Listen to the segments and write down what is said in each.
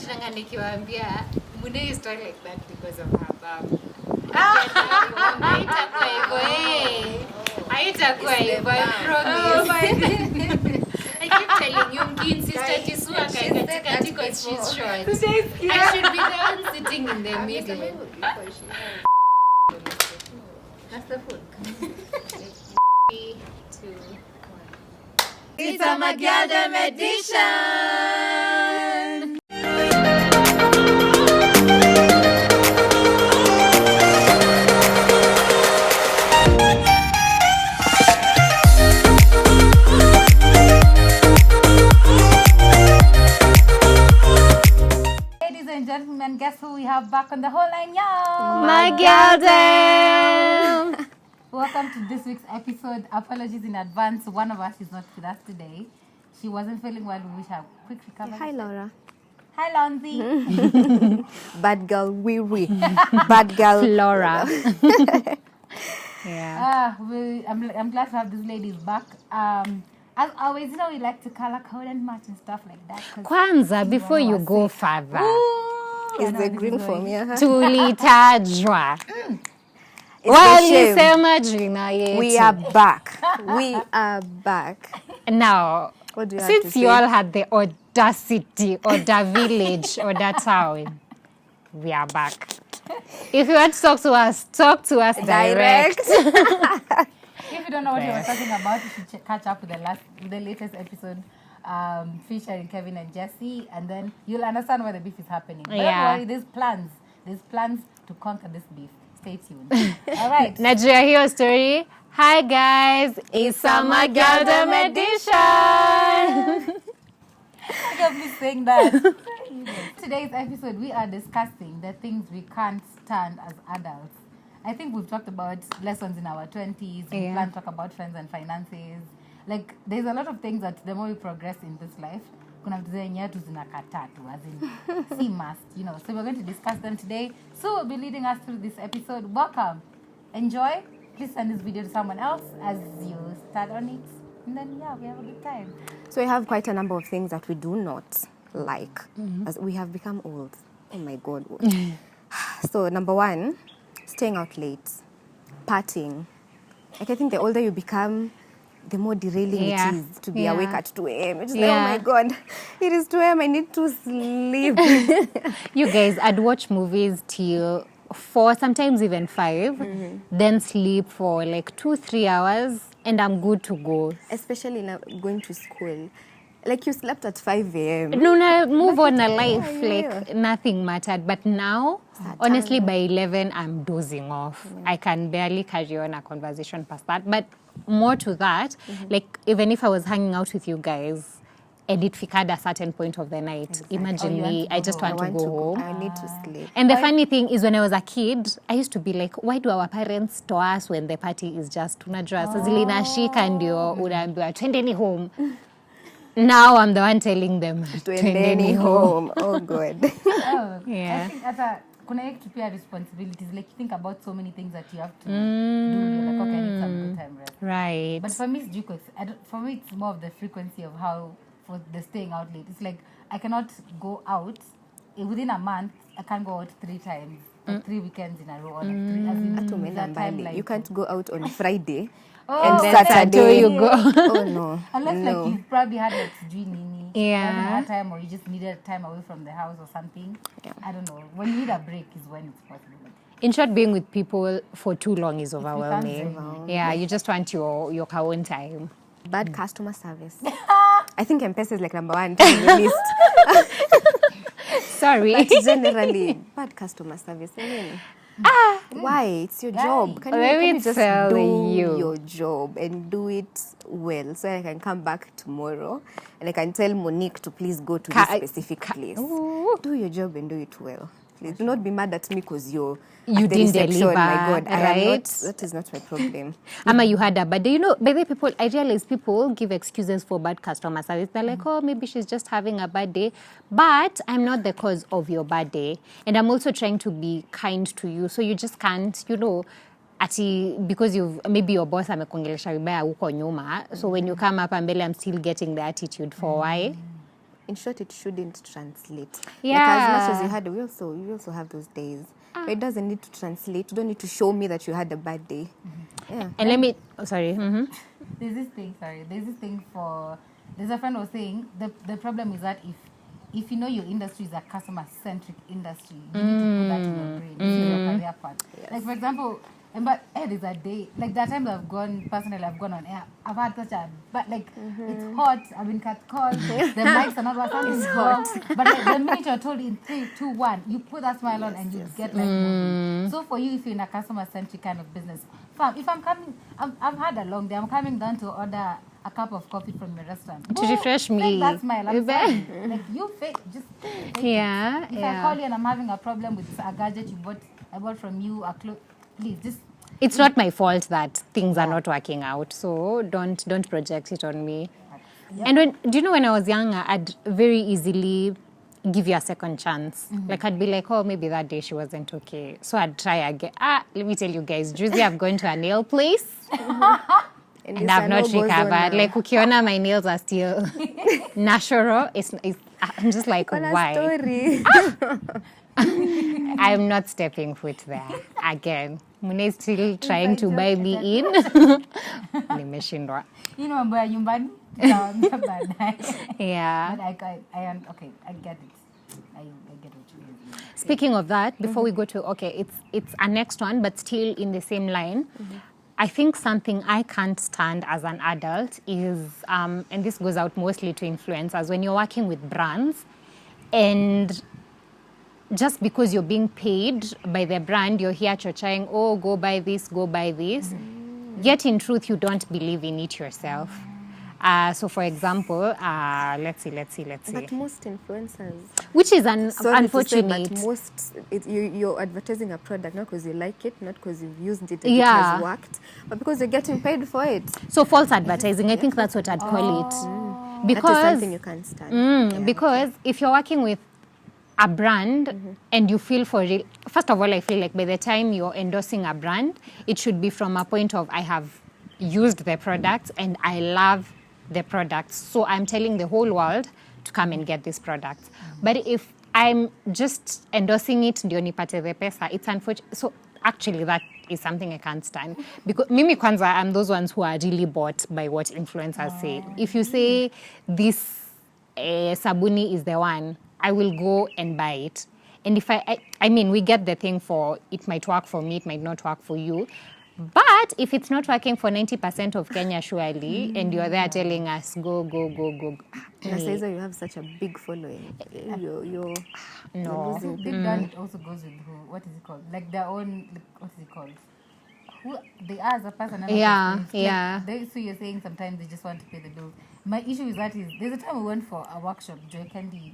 nashanga nikiwaambia Mune is talking like that because of her mom. Haitakuwa hivyo, I promise. I keep telling you, Mkin sister Jisua katika because she's short. I should be the one sitting in the middle. That's the food. 3, 2, 1. It's a MAGYALDEM edition! And guess who we have back on the whole line, y'all? MAGYALDEM! Welcome to this week's episode. Apologies in advance. One of us is not with us today. She wasn't feeling well. We wish her a quick recovery. Hi, Laura. Hi, Lonzi. Bad girl, wee. Bad girl, Flora. Yeah. I'm glad to have these ladies back. As always, you know, we like to color code and match and stuff like that. Kwanza, before you go further. Is the green for me? Tulitajwa. Walisema jina yetu. We are back. We are back. Now, what do you since you all had the audacity or the village or the town, we are back. If you want to talk to us direct. If you don't know what we were talking about, you should catch up with the latest episode featuring Kevin and Jesse, and then you'll understand why the beef is happening. But don't worry, there's plans to conquer this beef. Stay tuned. All right. Nigeria Hero Story. Hi guys, it's a MAGYALDEM edition. I can't be saying that. Today's episode, we are discussing the things we can't stand as adults. I think we've talked about lessons in our 20s. We plan to talk about friends and finances. Like, there's a lot of things that the more we progress in this life, kuna vitu zenye yetu zinakataa tu, as in, see must, you know. So we're going to discuss them today. So will be leading us through this episode. Welcome. Enjoy. Please send this video to someone else as you start on it. And then, we have a good time. So we have quite a number of things that we do not like as we have become old. Oh my God. So number one, staying out late, partying. Like, I think the older you become, the more derailing it is to be awake at 2 a.m. It's like, oh my God, it is 2 a.m. I need to sleep. You guys, I'd watch movies till 4, sometimes even 5, then sleep for like 2-3 hours, and I'm good to go. Especially now going to school. Like, you slept at 5 a.m. No, move on a life. Like, nothing mattered. But now, honestly, by 11, I'm dozing off. I can barely carry on a conversation past that. But more to that, like, even if I was hanging out with you guys, and it ficad a certain point of the night, imagine me, I just want to go home. I need to sleep. And the funny thing is, when I was a kid, I used to be like, why do our parents store us when the party is just tunajua? So zilinashika ndio unaambiwa twendeni home. Now I'm the one telling them twendeni home. Oh God. I think kuna to pay responsibilities. Like, you think about so many things that you have to do. You're like, okay, I need some good time rest. Right. But for me, it's more of the frequency of how, for the staying out late. It's like, I cannot go out within a month. I can't go out 3 times, like 3 weekends in a row, or like 3 as in that timeline. You can't go out on Friday. And Saturday you go. Oh no. Unless like you've probably had like nini. Yeah. Time, or you just needed time away from the house or something. Yeah. I don't know. When you need a break is when it's possible. In short, being with people for too long is overwhelming. Yeah, you just want your own time. Bad customer service. I think M-Pesa is like number 1 on the list. Sorry. But generally, bad customer service. I mean, why? It's your job. Can you just do your job and do it well, so I can come back tomorrow and I can tell Monique to please go to this specific place. Do your job and do it well. Please do not be mad at me because you didn't deliver. My God, right? That is not my problem. Ama, you had a bad day. You know, by the way, I realize people give excuses for bad customer service. They're like, oh, maybe she's just having a bad day. But I'm not the cause of your bad day. And I'm also trying to be kind to you. So you just can't, because maybe your boss amekuongelesha vibaya huko nyuma. So when you come up mbele, I'm still getting the attitude for why? in short, it shouldn't translate. Yeah. Like as much as you had, we also have those days. But it doesn't need to translate. You don't need to show me that you had a bad day. Yeah. And let me, sorry. There's this thing there's a friend was saying the problem is that if you know your industry is a customer-centric industry, you need to put that in your brain. This is your career path. Yes. Like, for example, but there's a day, like that time I've gone on air, I've had such a, but like, it's hot, I've been cut called, the mics are not working, it's hot. But like, the minute you're told in 3, 2, 1, you put that smile on and you get like moving. So for you, if you're in a customer-centric kind of business, if I'm coming, I've had a long day, I'm coming down to order a cup of coffee from your restaurant. To refresh me. Fake that smile. I'm sorry. Like, you fake, just fake Yeah, it. If I call you and I'm having a problem with a gadget I bought from you, a clothes, please, just... It's not my fault that things are not working out, so don't project it on me. Yeah. And do you know when I was younger, I'd very easily give you a second chance. Like I'd be like, oh, maybe that day she wasn't okay, so I'd try again. Let me tell you guys, Juicy, I've gone to a nail place. And I've not recovered. Like, ukiona, my nails are still natural. I'm just like, why? Story. I'm not stepping foot there again. Mune is still trying to buy me in. Nimeshindwa. You know, I'm nyumbani. Yeah. But I get it. I get what you mean. Speaking of that, before we go to, it's a next one, but still in the same line. I think something I can't stand as an adult is, and this goes out mostly to influencers, when you're working with brands and just because you're being paid by the brand, you're here chochang, oh, go buy this, yet in truth, you don't believe in it yourself. So for example, let's see. But most influencers, which is Sorry unfortunate. to say, but you're advertising a product not because you like it, not because you've used it and it has worked, but because you're getting paid for it. So false advertising, I think that's what I'd call it. Because that is something you can't stand. Because if you're working with a brand and you feel for real, first of all, I feel like by the time you're endorsing a brand, it should be from a point of I have used the products and I love the products, so I'm telling the whole world to come and get this product. But if I'm just endorsing it ndio nipate the pesa, it's unfortunate. So actually that is something I can't stand, because mimi kwanza, I'm those ones who are really bought by what influencers say. If you say this sabuni is the one, I will go and buy it. And if I mean, we get the thing for it might work for me, it might not work for you. But if it's not working for 90% of Kenya, surely, and you're there telling us, go. So you have such a big following. You're losing. Big brand also goes with who? What is it called? Like their own, what is it called? Who they are as a person. Yeah. So you're saying sometimes they just want to pay the bills. My issue is that there's a time we went for a workshop, Joy Candy,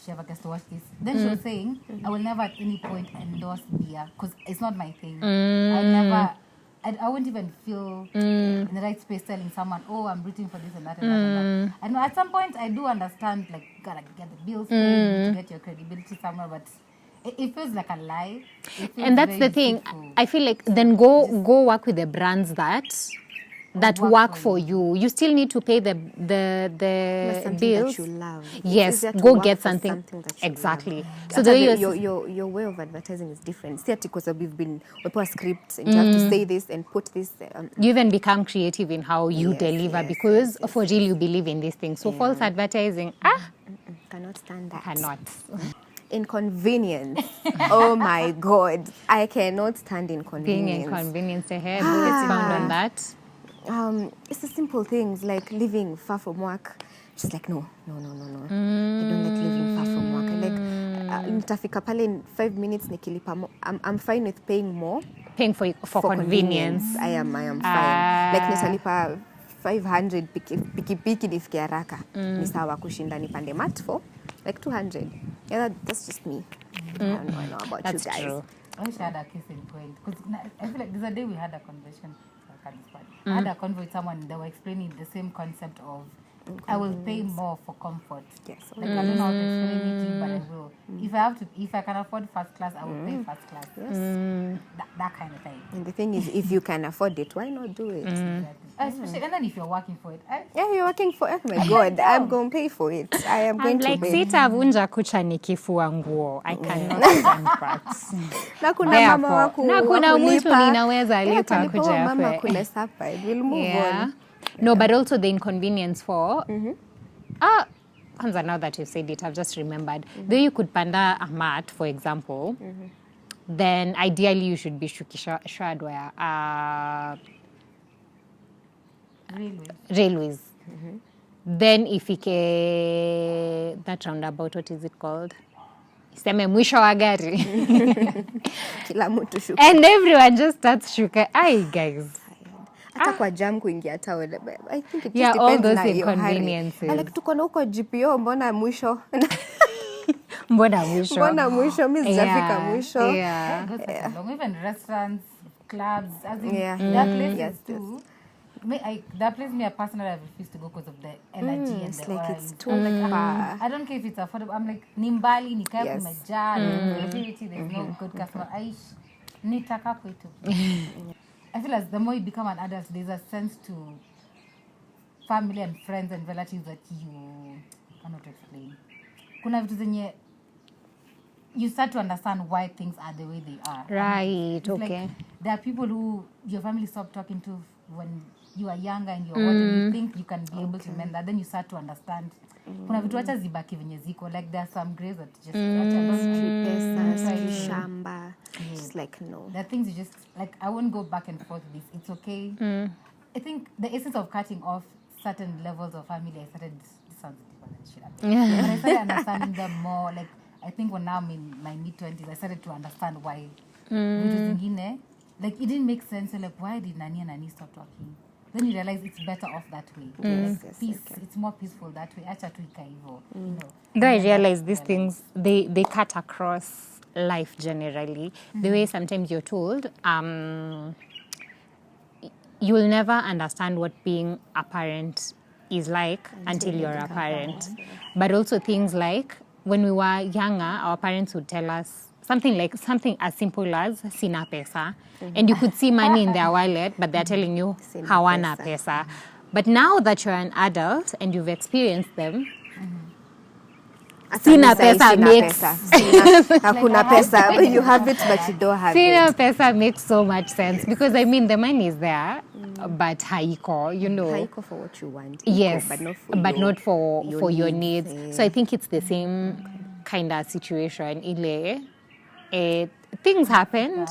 she ever gets to watch this. Then she was saying, I will never at any point endorse beer because it's not my thing. I won't even feel in the right space telling someone, oh, I'm rooting for this and that and that and that. And at some point, I do understand, like, you gotta get the bills paid to get your credibility somewhere, but it feels like a lie. And that's the thing. I feel like then go work with the brands that work for you. You still need to pay the bills. That you love. Yes, go get something that you exactly. love. So your way of advertising is different. See, because we put scripts and you have to say this and put this. You even become creative in how you deliver because for real you believe in these things. So false advertising, cannot stand that. Cannot. Inconvenience. Oh my God, I cannot stand inconvenience. Being inconvenienced ahead. Expound on that. It's the simple things like living far from work. She's like, no. I don't like living far from work. I like nitafika pale in 5 minutes nikilipa. I'm fine with paying more. Paying for convenience. I am fine. Like nitalipa 500 pikipiki nifike haraka. Ni sawa kushinda nipande mat for like 200. Yeah, that's just me. I don't know about that's you guys. True. I wish I had a case in point because I feel like there's a day we had a conversation. I had a convo with someone, they were explaining the same concept of I will pay more for comfort. Yes. Like I don't know how to explain it to you, but I will. if I can afford first class, I will pay first class. Yes. That kind of thing. And the thing is, if you can afford it, why not do it? Exactly. Especially, and then if you're working for it. Yeah, you're working for it. Oh my God, I'm going to pay for it. I am going to pay. Sitavunja kucha nikifua nguo. I cannot stand that. Na kuna mama waku. Na kuna mtu ninaweza lipa kuja mama kule sapa. We'll move on. No, but also the inconvenience for now that you've said it, I've just remembered. Though you could panda a mat, for example, then ideally you should be shukishad where railways. Then if that roundabout, what is it called? Iseme mwisho wa gari. Kila mtu shuka. And everyone just starts shuka. Aye, guys. Hata kwa jam kuingia town. I think it just all depends those na inconveniences. Like tuko na huko GPO, mbona mwisho? Mbona mwisho? Mimi sijafika mwisho. Yeah. Even restaurants, clubs, as in Yeah. there are places too. That place me personally I refuse to go because of the energy and It's the like oil. it's too far. I don't care if it's affordable. I'm like nimbali nikae Yes. kumejaa, there's no good customer. Nitaka kwetu. I feel as the more you become an adult, there's a sense to family and friends and relatives that you cannot explain. Kuna vitu zenye you start to understand why things are the way they are. Right, It's okay. Like, there are people who your family stopped talking to when you are younger and you're what and you think you can be able to mend that. Then you start to understand. Kuna vitu acha zibaki venye ziko. Like there are some graves that just Pesa, shamba. It's like no. There are things you just like. I won't go back and forth with this. It's okay. I think the essence of cutting off certain levels of family, I started. This sounds different than shit. But I started understanding them more. Like I think when now I'm in my mid-20s, I started to understand why. Like it didn't make sense. Like why did Nani and Nani stop talking? Then you realize it's better off that way. Like, peace. Okay. It's more peaceful that way. Acha tu ikaivo. Though I realize these things, they cut across life generally. The way sometimes you're told, you'll never understand what being a parent is like until you're a parent. But also things like, when we were younger, our parents would tell us something as simple as sina pesa. And you could see money in their wallet, but they're telling you hawana pesa. But now that you're an adult and you've experienced them, sina pesa makes hakuna pesa. You have it, but you don't have sina it. pesa makes so much sense because I mean the money is there, but haiko, you know. Haiko for what you want. Yes, but not for your needs. Yeah. So I think it's the same kind of situation. Things happened,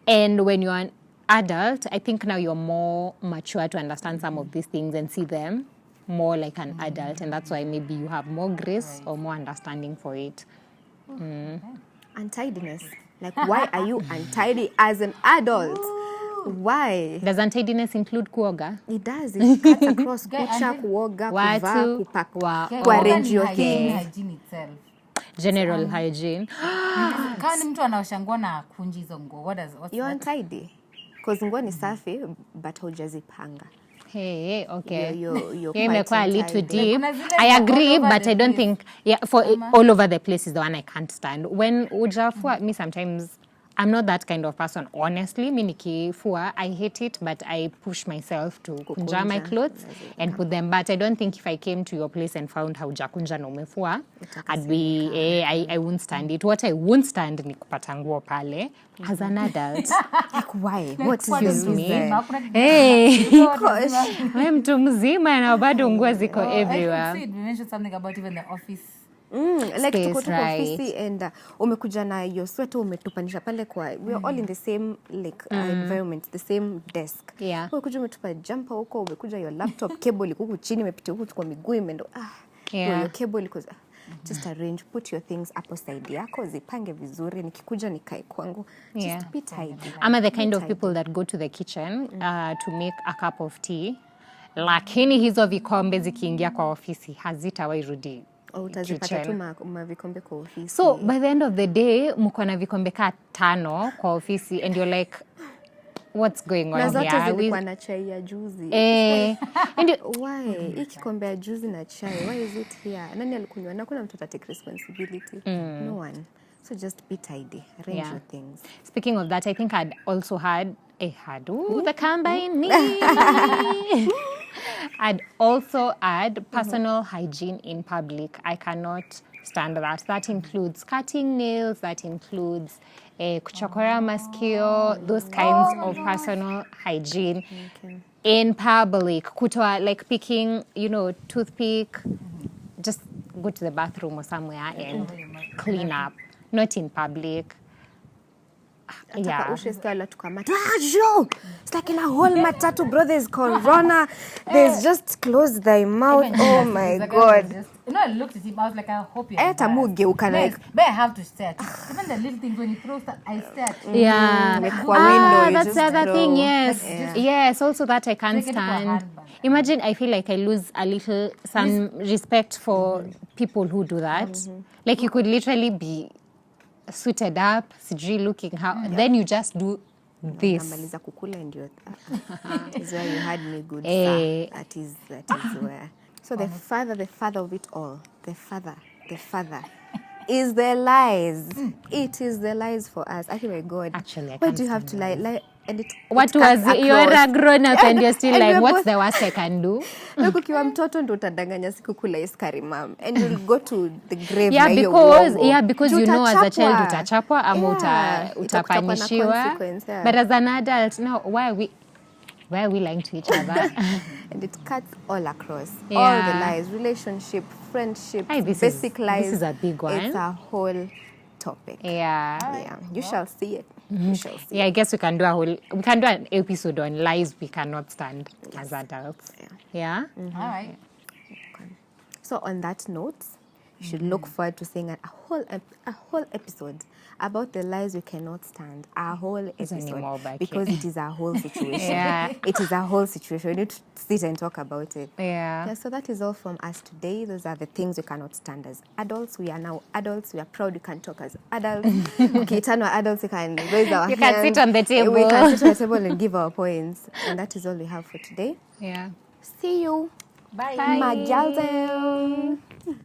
and when you're an adult, I think now you're more mature to understand some of these things and see them more like an adult, and that's why maybe you have more grace or more understanding for it. Untidiness. Like, why are you untidy as an adult? Why? Does untidiness include kuoga? It does. It cuts across kucha, kuoga, kuvaa, kupaka, kuarrange your things. Hygiene itself. General hygiene. Kama ni mtu anaoshangua na kunji hizo nguo, what's You're untidy. Because nguo ni safi, but hujazipanga. Hey, okay. You're quite a little deep. Like, I agree, but I don't think, for all over the place is the one I can't stand. When ujafua, me sometimes, I'm not that kind of person, honestly. Me nikifua, I hate it, but I push myself to kunja my clothes and put them. But I don't think if I came to your place and found haujakunja na umefua, I'd be, I wouldn't stand it. What I won't stand ni kupata nguo pale as an adult. Like, why? What is Excuse your me. reason? Hey, wewe mtu mzima na bado nguo ziko everywhere. We mentioned something about even the office. Like tuko right. ofisi and umekuja na your sweater umetupanisha pale kwa we're all in the same like environment, the same desk. Yeah. Umekuja umetupa jumper huko, umekuja your laptop cable huko chini imepita huko kwa miguu imeenda your cable iko just arrange, put your things hapo side yako, zipange vizuri, nikikuja nikae kwangu. Just be tidy. I'm the kind of people that go to the kitchen to make a cup of tea. Lakini hizo vikombe zikiingia kwa ofisi hazitawahi rudi. Utazipata tu mavikombe kwa ofisi. So by the end of the day mko na vikombe ka 5 kwa ofisi and you're like what's going on Na zote here? zilikuwa na chai ya juzi. And Why? Hii kikombe ya juzi na chai, why is it here? Nani alikunywa? Na kuna mtu take responsibility. No one. So just be tidy. Arrange your things. Speaking of that, I think I'd also had the combine me. I'd also add personal hygiene in public. I cannot stand that. That includes cutting nails, that includes kuchokora maskio, those kinds of personal hygiene in public. Kutoa, like picking, toothpick, just go to the bathroom or somewhere and clean up. Not in public. It's like in a whole matatu, bro. There's corona. There's just close thy mouth. Oh my God. I looked at him. I was like, I hope you're But I have to stare. Even the little things when he throws that, I stare. Yeah. That's the other thing. Yes. Yes. Also that I can't stand. Imagine I feel like I lose some respect for people who do that. Like you could literally be suited up, sijui looking how, then you just do this. Namaliza kukula ndio. Is where you had me good. That is where. So the father of it all, the father is the lies. It is the lies for us. Oh my God. Actually, why do you have to lie? And what was it? You're a grown up and you're still like, what's the worst I can do? Ukiwa mtoto ndo utadanganya siku kula iskari mam, and you'll go to the grave. Because you know as a child utachapwa ama utapanishiwa. But as an adult, now why are we lying to each other? And it cuts all across. All the lies, relationship, friendship, basic lies. This is a big one. It's a whole topic. Yeah. You shall see it. You shall see I guess we can do an episode on lies we cannot stand as adults. Yeah. All right. Okay. So on that note, you should look forward to seeing a whole episode about the lies we cannot stand. A whole episode, because it is a whole situation. It is a whole situation. We need to sit and talk about it. So that is all from us today. Those are the things we cannot stand as adults. We are now adults. We are proud we can talk as adults. Okay, turn our adults, we can raise our hands. You can sit on the table. We can sit on the table and give our points. And that is all we have for today. Yeah. See you. Bye. MAGYALDEM.